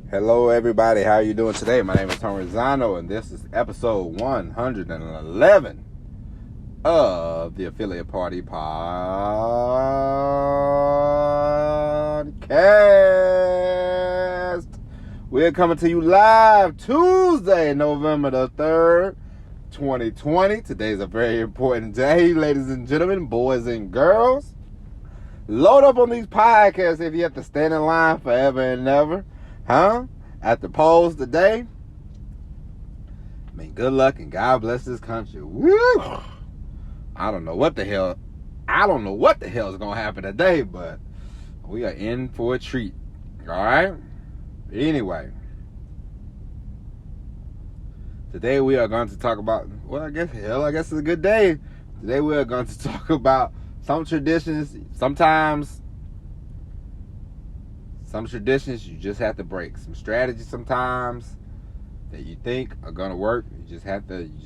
Hello, everybody. How are you doing today? My name is Tony Rizzano, and this is episode 111 of the Affiliate Party Podcast. We're coming to you live Tuesday, November the 3rd, 2020. Today's a very important day, ladies and gentlemen, boys and girls. Load up on these podcasts if you have to stand in line forever and ever. At the polls today, good luck and God bless this country. Woo! I don't know what the hell is gonna happen today, but we are in for a treat. All right. Anyway, today we are going to talk about. Well, I guess it's a good day. Today we are going to talk about some traditions. Some traditions you just have to break. Some strategies sometimes that you think are gonna work.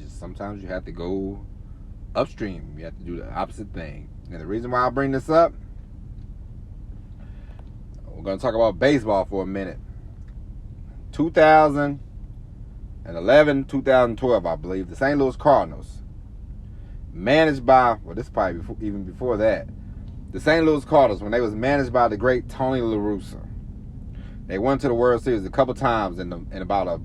Sometimes you have to go upstream. You have to do the opposite thing. And the reason why I bring this up, we're gonna talk about baseball for a minute. 2011, 2012, I believe, the St. Louis Cardinals, managed by, this is probably even before that, the St. Louis Cardinals, when they was managed by the great Tony La Russa. They went to the World Series a couple times in about a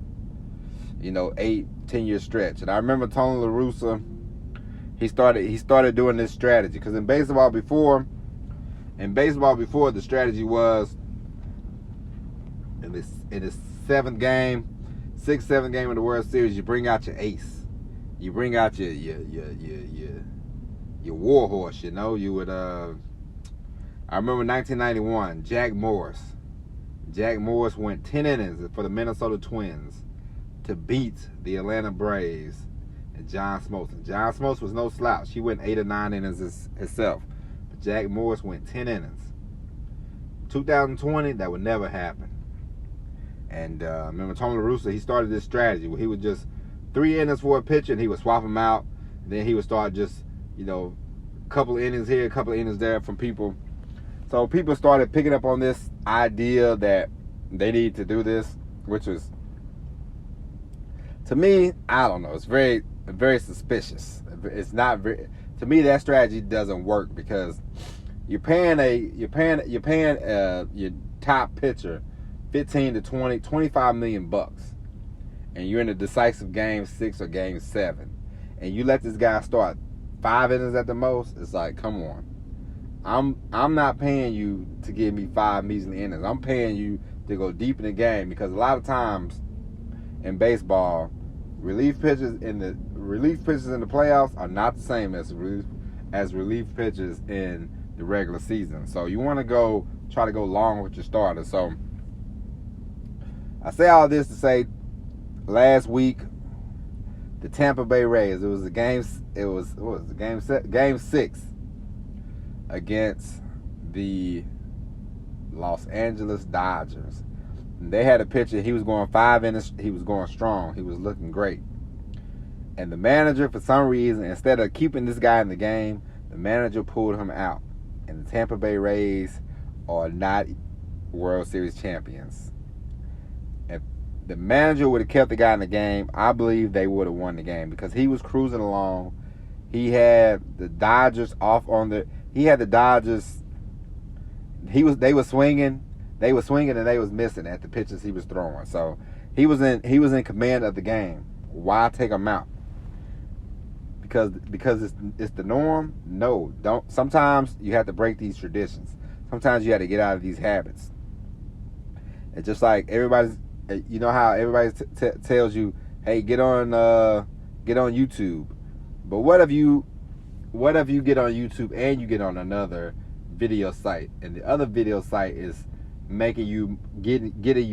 8-10 year stretch. And I remember Tony La Russa, he started doing this strategy, because in baseball before the strategy was in the sixth, seventh game of the World Series, you bring out your ace, you bring out your war horse. You would I remember 1991, Jack Morris went 10 innings for the Minnesota Twins to beat the Atlanta Braves and John Smoltz. And John Smoltz was no slouch. He went 8 or 9 innings himself. But Jack Morris went 10 innings. 2020, that would never happen. And I remember Tony La Russa, he started this strategy where he would just 3 innings for a pitcher and he would swap them out. And then he would start just, a couple of innings here, a couple of innings there from people. So people started picking up on this idea that they need to do this, which was, to me, I don't know, it's very, very suspicious. It's not very, to me, that strategy doesn't work, because you're paying your top pitcher 15 to 20, 25 million bucks, and you're in a decisive game 6 or game 7, and you let this guy start 5 innings at the most. It's like, come on. I'm not paying you to give me 5 measly innings. I'm paying you to go deep in the game, because a lot of times in baseball, relief pitchers in the playoffs are not the same as relief pitchers in the regular season. So you want to try to go long with your starter. So I say all this to say, last week, the Tampa Bay Rays, game 6 against the Los Angeles Dodgers. And they had a pitcher, he was going 5 innings, he was going strong, he was looking great. And the manager, for some reason, instead of keeping this guy in the game, the manager pulled him out. And the Tampa Bay Rays are not World Series champions. If the manager would have kept the guy in the game, I believe they would have won the game, because he was cruising along. He had the Dodgers they were swinging and they was missing at the pitches he was throwing. So he was in command of the game. Why take him out? Because it's the norm? No, don't. Sometimes you have to break these traditions. Sometimes you have to get out of these habits. It's just like everybody's, how everybody tells you, hey, get on YouTube. But what if you get on YouTube and you get on another video site, and the other video site is getting you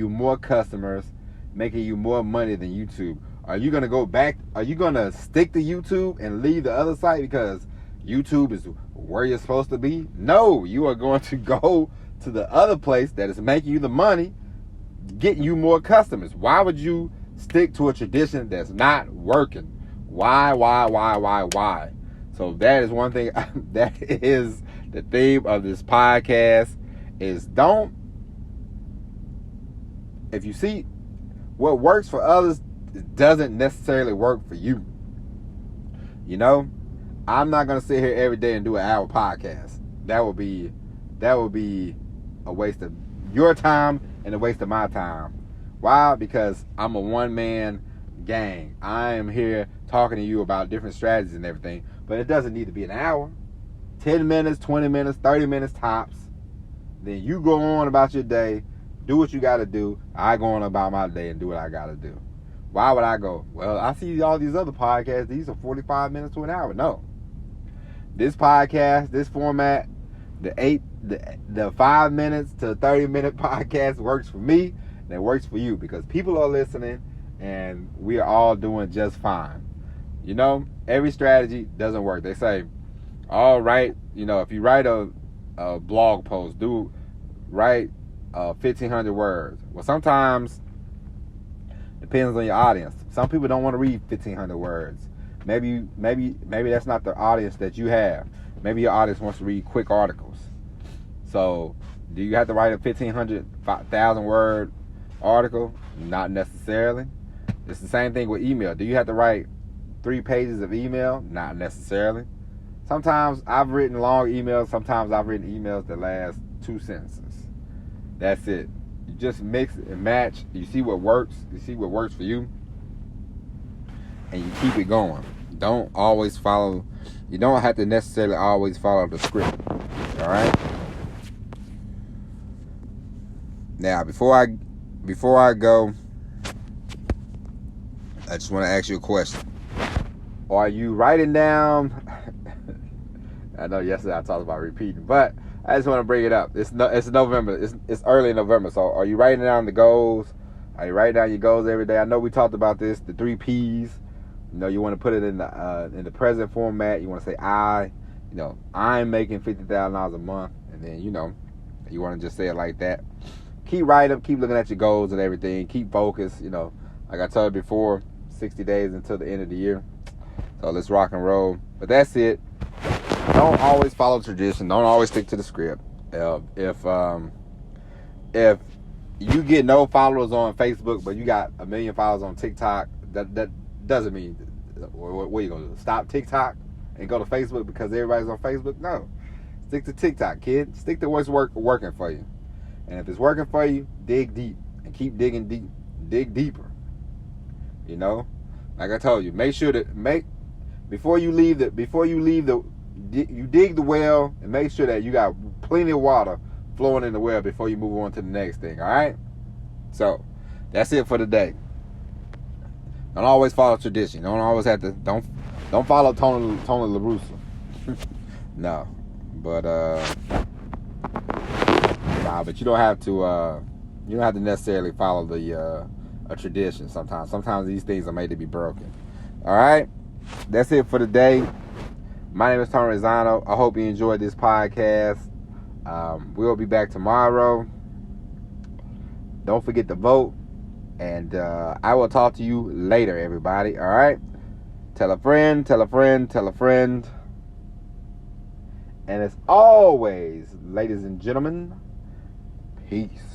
more customers, making you more money than YouTube? Are you gonna go back? Are you gonna stick to YouTube and leave the other site because YouTube is where you're supposed to be? No, you are going to go to the other place that is making you the money, getting you more customers. Why would you stick to a tradition that's not working? Why? So that is one thing. That is the theme of this podcast, is don't if you see what works for others doesn't necessarily work for you. You know, I'm not gonna sit here every day and do an hour podcast. That would be a waste of your time and a waste of my time. Why? Because I'm a one-man gang. I am here talking to you about different strategies and everything, but it doesn't need to be an hour. 10 minutes, 20 minutes, 30 minutes tops. Then you go on about your day, do what you got to do. I go on about my day and do what I got to do. Why would I go? Well, I see all these other podcasts. These are 45 minutes to an hour. No. This podcast, this format, the 5 minutes to 30-minute podcast works for me, and it works for you because people are listening, and we are all doing just fine. You know, every strategy doesn't work. They say, all right, you know, if you write a blog post, write 1,500 words. Well, sometimes depends on your audience. Some people don't want to read 1,500 words. Maybe that's not the audience that you have. Maybe your audience wants to read quick articles. So, do you have to write a 1,000 word article? Not necessarily. It's the same thing with email. Do you have to write 3 pages of email? Not necessarily. Sometimes I've written long emails. Sometimes I've written emails that last 2 sentences. That's it. You just mix and match. You see what works. You see what works for you. And you keep it going. Don't always follow. You don't have to necessarily always follow the script. All right? Now, before I go, I just want to ask you a question. Are you writing down? I know yesterday I talked about repeating, but I just want to bring it up. It's November. It's early November. So are you writing down the goals? Are you writing down your goals every day? I know we talked about this, the 3 P's. You know, you want to put it in the present format. You want to say I'm making $50,000 a month, and then you want to just say it like that. Keep writing, keep looking at your goals and everything. Keep focused. You know, like I told you before, 60 days until the end of the year. So let's rock and roll. But that's it. Don't always follow tradition. Don't always stick to the script. If you get no followers on Facebook, but you got 1 million followers on TikTok, that doesn't mean what are you gonna do? Stop TikTok and go to Facebook because everybody's on Facebook? No. Stick to TikTok, kid. Stick to what's working for you. And if it's working for you, dig deep and keep digging deep. Dig deeper. You know, like I told you, make sure that you dig the well and make sure that you got plenty of water flowing in the well before you move on to the next thing. All right. So that's it for today. Don't always follow tradition. Don't always have to. Don't follow Tony LaRusso. No, but but you don't have to. You don't have to necessarily follow a tradition. Sometimes these things are made to be broken. All right, that's it for today. My name is Tony Rizzano. I hope you enjoyed this podcast. We'll be back tomorrow. Don't forget to vote. And I will talk to you later, everybody. All right? Tell a friend, tell a friend, tell a friend. And as always, ladies and gentlemen, peace.